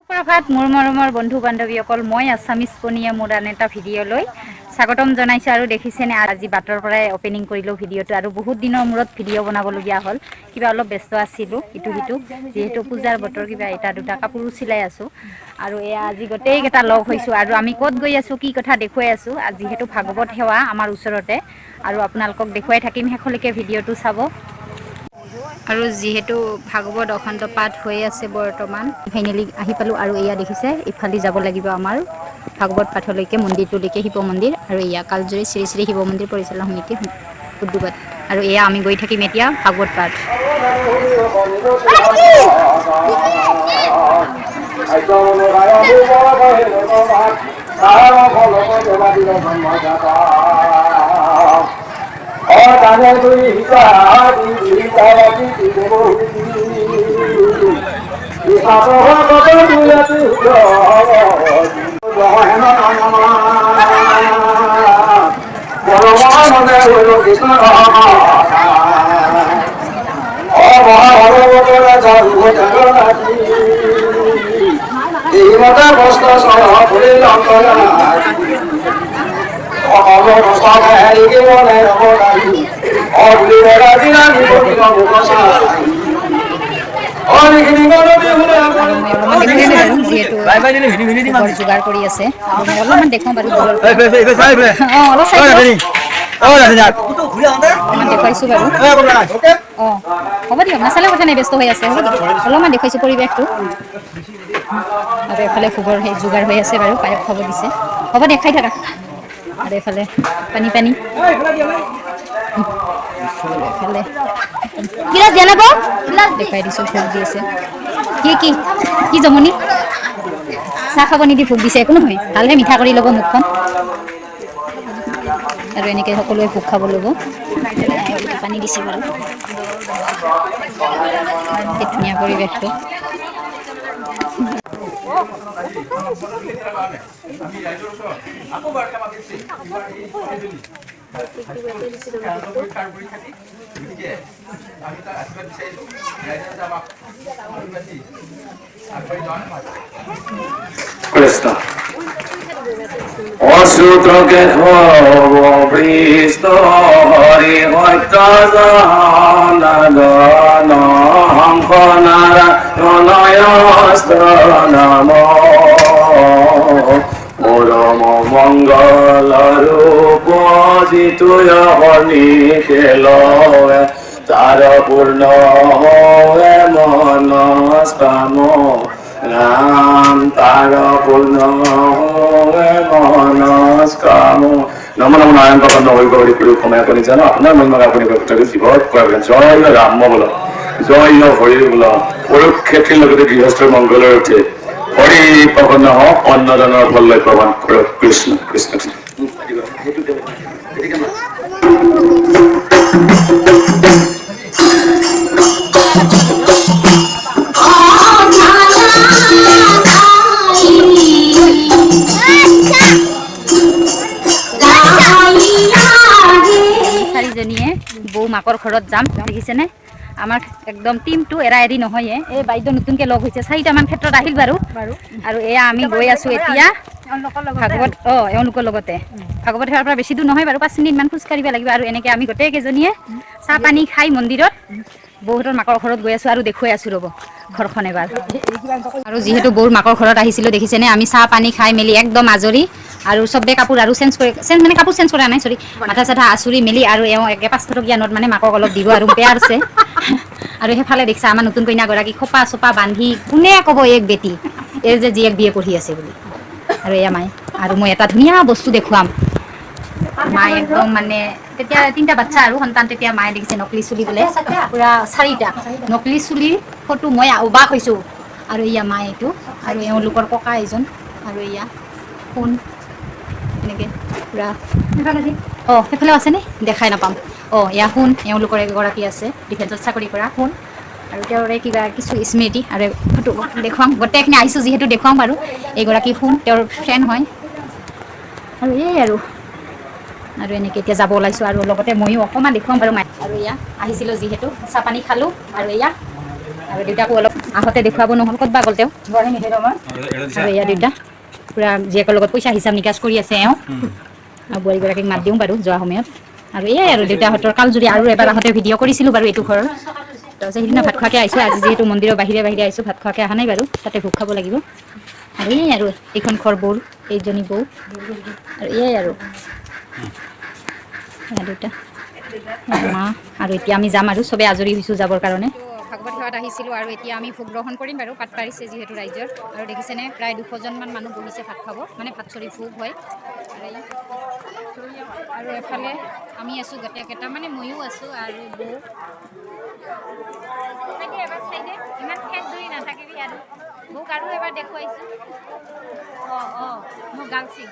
সুপ্ৰভাত মোৰ মৰমৰ বন্ধু বান্ধৱীসকল, মই আছামিজ পনীয়া মোৰ আন এটা ভিডিঅ'লৈ স্বাগতম জনাইছোঁ। আৰু দেখিছেনে আজি বাটৰ পৰাই অপেনিং কৰিলোঁ ভিডিঅ'টো, আৰু বহুত দিনৰ মূৰত ভিডিঅ' বনাবলগীয়া হ'ল। কিবা অলপ ব্যস্ত আছিলোঁ ইটো সিটো, যিহেতু পূজাৰ বতৰ কিবা এটা দুটা কাপোৰো চিলাই আছোঁ। আৰু এয়া আজি গোটেইকেইটা লগ হৈছোঁ আৰু আমি ক'ত গৈ আছোঁ কি কথা দেখুৱাই আছোঁ। যিহেতু ভাগৱত সেৱা আমাৰ ওচৰতে, আৰু আপোনালোকক দেখুৱাই থাকিম, শেষলৈকে ভিডিঅ'টো চাব। আৰু যিহেতু ভাগৱত অখণ্ড পাঠ হৈ আছে বৰ্তমান, ফাইনেলি আহি পালোঁ। আৰু এয়া দেখিছে ইফালে যাব লাগিব আমাৰ ভাগৱত পাঠলৈকে, মন্দিৰটোলৈকে, শিৱ মন্দিৰ। আৰু এয়া কালজয়ী শ্ৰী শ্ৰী শিৱ মন্দিৰ পৰিচালনা সমিতি উদ্যোগত। আৰু এয়া আমি গৈ থাকিম এতিয়া ভাগৱত পাঠ। যোগাৰ কৰি আছে, অলপমান দেখুৱাম বাৰু। দেখুৱাইছোঁ বাৰু। অঁ হ'ব দিয়ক, নাচালে কথা নাই, ব্যস্ত হৈ আছে। হ'ব দিয়ক, অলপমান দেখুৱাইছোঁ পৰিৱেশটো। আৰু এফালে ভোগৰ সেই যোগাৰ হৈ আছে বাৰু, পায়স খাব দিছে। হ'ব দেখাই থাকা। আৰু এইফালে পানী পানী দেখুৱাই দিছোঁ, ভোগ দি আছে। কি কি কি জমনি, চাহ খাব নিদি ভোগ দিছে। একো নহয়, ভালহে, মিঠা কৰি ল'ব মুখখন। আৰু এনেকৈ সকলোৱে ভোগ খাব ল'ব। পানী দিছে বাৰু, কি ধুনীয়া পৰিৱেশটো। অশ্ৰুতকে ভৃষ্ট হৰি সত্য জান হংস নাৰায়ণস্ত নাম পৰম মংগল ৰূপ যিটো হৰি খেলৱে তাৰ পূৰ্ণ হয় মনস্কাম রাম তার পূর্ণ মনস্কাম। নম নম নারায়ণ ভগবান নবী গৌরী পুরী ক্ষমা করে জানো আপনার মহিমা আপনি জীবত করবেন। জয় রাম বল, জয় হরি বল। কুরুক্ষেত্রের লগতে গৃহস্থর মঙ্গলের উঠে হরি পবন হওক, অন্নদানৰ ফল লৈ প্ৰমাণ কৰক। কৃষ্ণ কৃষ্ণ কৃষ্ণ। চাৰিজনীয়ে বৌ মাকৰ ঘৰত যাম, দেখিছেনে? আমাৰ একদম টিমটো এৰা এৰি নহয়ে। এই বাইদেউ নতুনকৈ লগ হৈছে, 4টামান ক্ষেত্ৰত আহিল বাৰু। আৰু এয়া আমি গৈ আছোঁ এতিয়া ভাগৱত। এওঁলোকৰ লগতে ভাগৱত সেৱাৰ পৰা বেছি দূৰ নহয় বাৰু, 5 মিনিটমান খোজকাঢ়িব লাগিব। আৰু এনেকৈ আমি গোটেইকেইজনীয়ে চাহ পানী খাই মন্দিৰত বৌহঁতৰ মাকৰ ঘৰত গৈ আছোঁ। আৰু দেখুৱাই আছোঁ ৰ'ব ঘৰখন এবাৰ। আৰু যিহেতু বৌৰ মাকৰ ঘৰত আহিছিলোঁ, দেখিছেনে? আমি চাহ পানী খাই মেলি একদম আজৰি। আৰু চবে কাপোৰ আৰু চেঞ্জ মানে কাপোৰ চেঞ্জ কৰা নাই, চৰি, মাথা চাথা আচুৰি মেলি। আৰু এওঁ একে 500 টকীয়া নোট মানে মাকক অলপ দিব আৰু পেয়াৰ আছে। আৰু সেইফালে দেখিছা আমাৰ নতুন কইনাগৰাকী খোপা চোপা বান্ধি, কোনে ক'ব এক বেটি এই যে জীয়েক বিয়ে পঢ়ি আছে বুলি। আৰু এয়া মায়ে, আৰু মই এটা ধুনীয়া বস্তু দেখুৱাম। মায়ে একদম মানে তেতিয়া 3টা বাচ্চা আৰু সন্তান, তেতিয়া মায়ে দেখিছে নকলি চুলি বোলে পুৰা 4টা নকলি চুলিৰ ফটো। মই অবাক হৈছোঁ। আৰু এয়া মা এইটো, আৰু এওঁলোকৰ ককা এজন, আৰু এয়া সোণ এনেকৈ পুৰা। সেইফালেও আছেনে? দেখাই নাপাম। এয়া সোণ, এওঁলোকৰ এগৰাকী আছে ডিফেন্সত চাকৰি কৰা সোণ। আৰু তেওঁৰে কিবা কিছু স্মৃতি আৰু ফটো দেখুৱাম। গোটেইখিনি আহিছোঁ যিহেতু দেখুৱাম বাৰু। এইগৰাকী সোণ, তেওঁৰ ফ্ৰেণ্ড হয়। আৰু এই আৰু এনেকৈ এতিয়া যাব ওলাইছোঁ। আৰু লগতে ময়ো অকণমান দেখুৱাম বাৰু। আৰু এয়া আহিছিলোঁ যিহেতু চাহ পানী খালোঁ। আৰু এয়া আৰু দেউতাকো অলপ আহোঁতে দেখুৱাব নহ'ল ক'তবা গ'ল তেওঁ আৰু এয়া দেউতা পূৰা জীয়েকৰ লগত পইচা হিচাপ নিকাচ কৰি আছে এওঁ আৰু বোৱাৰীগৰাকীক মাত দিওঁ বাৰু যোৱা সময়ত আৰু এয়াই আৰু দেউতাহঁতৰ কালজুৰি আৰু এবাৰ আহোঁতে ভিডিঅ' কৰিছিলোঁ বাৰু এইটো ঘৰৰ তাৰপিছত সেইদিনা ভাত খোৱাকৈ আহিছোঁ আজি যিহেতু মন্দিৰৰ বাহিৰে বাহিৰে আহিছোঁ ভাত খোৱাকৈ অহা নাই বাৰু তাতে ভোগ খাব লাগিব আৰু এয়াই আৰু এইখন ঘৰ বৌ এইজনী বৌ আৰু এয়াই আৰু দেউতা মা আৰু এতিয়া আমি যাম আৰু চবেই আজৰি হৈছোঁ যাবৰ কাৰণে ভাগৱত সেৱাত আহিছিলোঁ আৰু এতিয়া আমি ভোগ গ্ৰহণ কৰিম বাৰু পাত পাৰিছে যিহেতু ৰাইজৰ আৰু দেখিছেনে প্ৰায় 200জনমান মানুহ বহিছে ভাত খাব মানে ভাত চৰি ভোগ হয় আৰু এফালে আমি আছোঁ গোটেইকেইটা মানে ময়ো আছোঁ আৰু বৌ এবাৰ চাই দে ইমান ঠেক জুৰি নাথাকিবি আৰু বৌক আৰু এবাৰ দেখুৱাইছোঁ মোৰ গালচি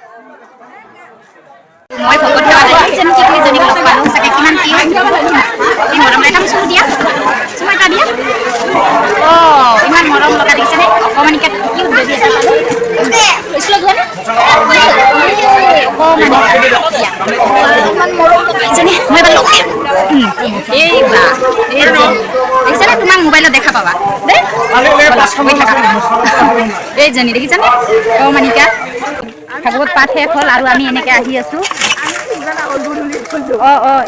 মই ভগত সেৱাত আহিছিলোঁ টিকলিজনীক লগ পালোঁ চাগে কিমান কি মৰম এটা চুমু দিয়া চুমু এটা দিয়া ইমান মৰম লগা দেখিছেনে অকণমানিকে কি বেবী এটা পালোঁ স্কুলত যোৱা ইমান মৰম লগাইছেনে মই এবাৰ লগ এই বা দেখিছেনে তোমাক মোবাইলত দেখা পাবা দেই এইজনী দেখিছানে অকণমানিকা ভাগৱত পাঠ শেষ হ'ল আৰু আমি এনেকৈ আহি আছোঁ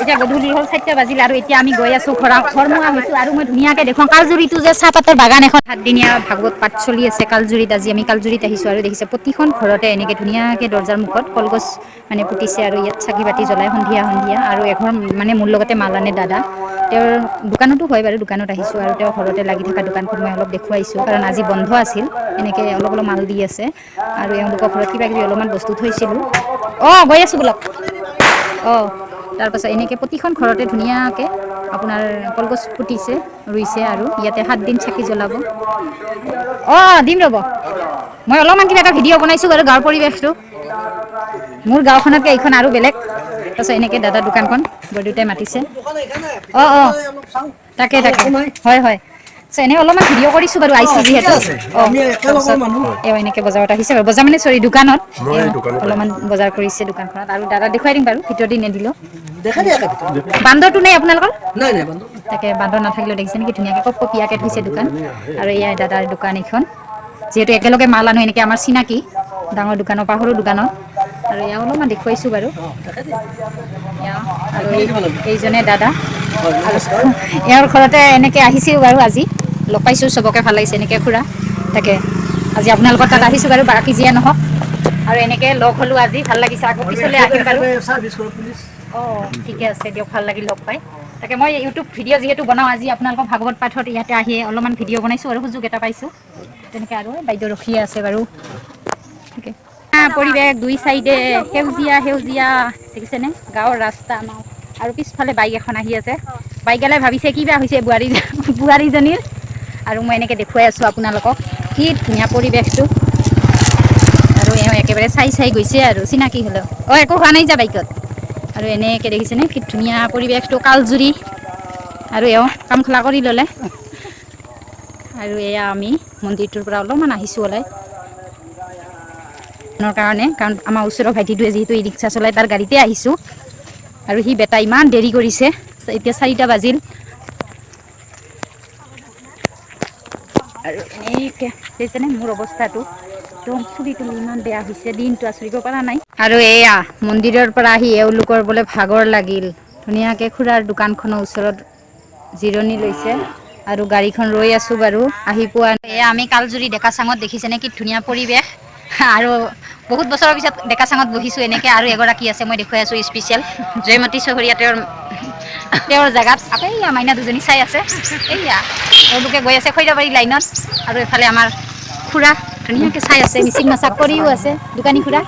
এতিয়া গধূলি হ'ল 4টা বাজিল আৰু এতিয়া আমি গৈ আছোঁ ঘৰমুৱা হৈছোঁ আৰু মই ধুনীয়াকৈ দেখুৱাওঁ কালজুৰিটো যে চাহপাতৰ বাগান এখন 7দিনীয়া ভাগৱত পাঠ চলি আছে কালজুৰিত আজি আমি কালজুৰিত আহিছোঁ আৰু দেখিছে প্ৰতিখন ঘৰতে এনেকৈ ধুনীয়াকৈ দৰ্জাৰ মুখত কলগছ মানে পুতিছে আৰু ইয়াত চাকি বাতি জ্বলাই সন্ধিয়া আৰু এঘৰ মানে মোৰ লগতে মাল আনে দাদা তেওঁৰ দোকানতো হয় বাৰু দোকানত আহিছোঁ আৰু তেওঁ ঘৰতে লাগি থকা দোকানখন মই অলপ দেখুৱাইছোঁ কাৰণ আজি বন্ধ আছিল এনেকৈ অলপ মাল দি আছে আৰু এওঁলোকৰ ঘৰত কিবা কিবি অলপমান বস্তু থৈছিলোঁ গৈ আছোঁ বোলক তাৰপাছত এনেকৈ প্ৰতিখন ঘৰতে ধুনীয়াকৈ আপোনাৰ কলগছ পুতিছে ৰুইছে আৰু ইয়াতে 7 দিন চাকি জ্বলাব দিম ৰ'ব মই অলপমান কিবা এটা ভিডিঅ' বনাইছোঁ বাৰু গাঁৱৰ পৰিৱেশটো মোৰ গাঁওখনতকৈ এইখন আৰু বেলেগ তাৰপাছত এনেকৈ দাদাৰ দোকানখন বৰদেউতাই মাতিছে তাকে হয় এনেই অলপমান ভিডিঅ' কৰিছোঁ বাৰু আহিছোঁ যিহেতু এনেকৈ বজাৰত আহিছে বাৰু বজাৰ মানে দোকানত অলপমান বজাৰ কৰিছে দোকানখনত আৰু দাদা দেখুৱাই দিম বাৰু ভিতৰত দি নেদিলেও বান্দৰটো নাই আপোনালোকৰ তাকে বান্দৰ নাথাকিলেও দেখিছে নেকি ধুনীয়াকৈ কপকপীয়াকৈ থৈছে দোকান আৰু এয়াই দাদাৰ দোকান এইখন যিহেতু একেলগে মাল আনো এনেকৈ আমাৰ চিনাকি ডাঙৰ দোকানৰ পৰা সৰু দোকানত আৰু এয়া অলপমান দেখুৱাইছোঁ বাৰু আৰু এইজনে দাদা আৰু এওঁৰ ঘৰতে এনেকৈ আহিছোঁ বাৰু আজি লগ পাইছোঁ চবকে ভাল লাগিছে এনেকৈ খুৰা তাকে আজি আপোনালোকৰ তাত আহিছোঁ বাৰু বাকী যিয়ে নহওক আৰু এনেকৈ লগ হ'লোঁ আজি ভাল লাগিছে আকৌ পিছলৈ আহিম বাৰু ঠিকে আছে দিয়ক ভাল লাগিল লগ পাই তাকে মই ইউটিউব ভিডিঅ' যিহেতু বনাওঁ আজি আপোনালোকৰ ভাগৱত পাঠত ইয়াতে আহি অলপমান ভিডিঅ' বনাইছোঁ আৰু সুযোগ এটা পাইছোঁ তেনেকৈ আৰু বাইদেউ ৰখিয়ে আছে বাৰু ঠিকে পৰিৱেশ 2 চাইডে সেউজীয়া দেখিছেনে গাঁৱৰ ৰাস্তা আমাৰ আৰু পিছফালে বাইক এখন আহি আছে বাইকগালে ভাবিছে কিবা হৈছে বোৱাৰীজনীৰ আৰু মই এনেকৈ দেখুৱাই আছোঁ আপোনালোকক কি ধুনীয়া পৰিৱেশটো আৰু এওঁ একেবাৰে চাই গৈছে আৰু চিনাকি হ'লেও একো হোৱা নাই যা বাইকত আৰু এনেকৈ দেখিছেনে কি ধুনীয়া পৰিৱেশটো কালজুৰি আৰু এওঁ কামখলা কৰি ল'লে আৰু এয়া আমি মন্দিৰটোৰ পৰা অলপমান আহিছোঁ কাৰণে কাৰণ আমাৰ ওচৰৰ ভাইটিটোৱে যিহেতু ই ৰিক্সা চলাই তাৰ গাড়ীতে আহিছোঁ আৰু সি বেটা ইমান দেৰি কৰিছে এতিয়া 4টা বাজিল আৰু এনেকৈ দেখিছেনে মোৰ অৱস্থাটো একদম চুলি তুলি ইমান বেয়া হৈছে দিনটো আচৰিব পৰা নাই আৰু এয়া মন্দিৰৰ পৰা আহি এওঁলোকৰ বোলে ভাগৰ লাগিল ধুনীয়াকৈ খুৰাৰ দোকানখনৰ ওচৰত জিৰণি লৈছে আৰু গাড়ীখন ৰৈ আছোঁ বাৰু আহি পোৱা এয়া আমি কালজুৰি ডেকা চাঙত দেখিছেনে কি ধুনীয়া পৰিৱেশ আৰু বহুত বছৰৰ পিছত ডেকা চাঙত বহিছোঁ এনেকৈ আৰু এগৰাকী আছে মই দেখুৱাই আছোঁ স্পেচিয়েল জয়মতী চহৰীয়া তেওঁৰ জেগাত আকৌ এয়া মাইনা দুজনী চাই আছে এয়া তেওঁলোকে গৈ আছে খৈৰাবাৰী লাইনত আৰু এফালে আমাৰ খুৰা ধুনীয়াকৈ চাই আছে মিচিং নাচাক কৰিও আছে দোকানী খুৰা